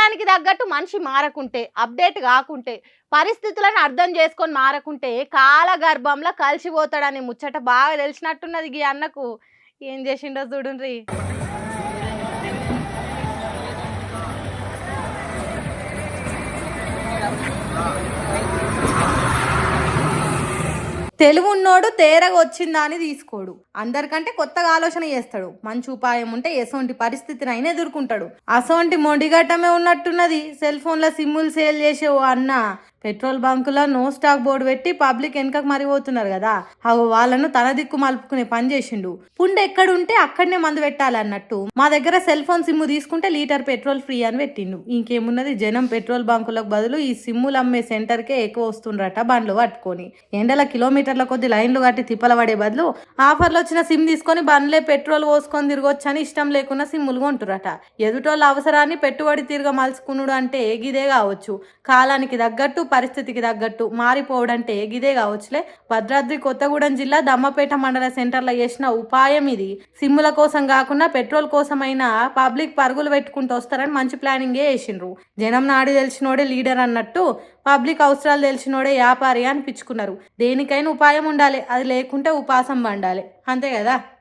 కాలానికి తగ్గట్టు మనిషి మారకుంటే, అప్డేట్ కాకుంటే, పరిస్థితులను అర్థం చేసుకొని మారకుంటే కాల గర్భంలో కలిసిపోతాడని ముచ్చట బాగా తెలిసినట్టున్నది ఈ అన్నకు. ఏం చేసిండో చూడుండ్రి. తెలుగున్నోడు తేరగా వచ్చిందా అని తీసుకోడు, అందరికంటే కొత్తగా ఆలోచన చేస్తాడు. మంచి ఉపాయం ఉంటే ఎసోంటి పరిస్థితిని అయినా ఎదుర్కొంటాడు. అసోంటి మొండిగట్టమే ఉన్నట్టున్నది. సెల్ ఫోన్ల సిమ్ములు సేల్ చేసే ఓ అన్న పెట్రోల్ బంకులో నో స్టాక్ బోర్డు పెట్టి పబ్లిక్ వెనకకు మరిపోతున్నారు కదా, అవి వాళ్ళను తన దిక్కు మలుపుకునే పని చేసిండు. పుండు ఎక్కడుంటే అక్కడనే మందు పెట్టాలి అన్నట్టు మా దగ్గర సెల్ ఫోన్ సిమ్ము తీసుకుంటే లీటర్ పెట్రోల్ ఫ్రీ అని పెట్టిండు. ఇంకేమున్నది, జనం పెట్రోల్ బంకులకు బదులు ఈ సిమ్ములు అమ్మే సెంటర్కే ఎక్కువ వస్తుండ్రట బండ్లు పట్టుకొని. ఎండల కిలోమీటర్ల కొద్ది లైన్లు కట్టి తిప్పల పడే బదులు ఆఫర్లు వచ్చిన సిమ్ తీసుకొని బండ్లే పెట్రోల్ పోసుకొని తిరగొచ్చని ఇష్టం లేకున్నా సిమ్ములు కొంటురట. ఎదుటోళ్ళ అవసరాన్ని పెట్టుబడి తిరగ మలుచుకునుడు అంటే గిదే కావచ్చు. కాలానికి తగ్గట్టు పరిస్థితికి తగ్గట్టు మారిపోవడంటే గిదే కావచ్చులే. భద్రాద్రి కొత్తగూడెం జిల్లా దమ్మపేట మండల సెంటర్లో చేసిన ఉపాయం ఇది. సిమ్ముల కోసం కాకుండా పెట్రోల్ కోసమైనా పబ్లిక్ పరుగులు పెట్టుకుంటూ వస్తారని మంచి ప్లానింగే వేసిండ్రు. జనం నాడి తెలిసినోడే లీడర్ అన్నట్టు పబ్లిక్ అవసరాలు తెలిసినోడే వ్యాపారి అనిపించుకున్నారు. దేనికైనా ఉపాయం ఉండాలి, అది లేకుంటే ఉపాసం పండాలి, అంతే కదా.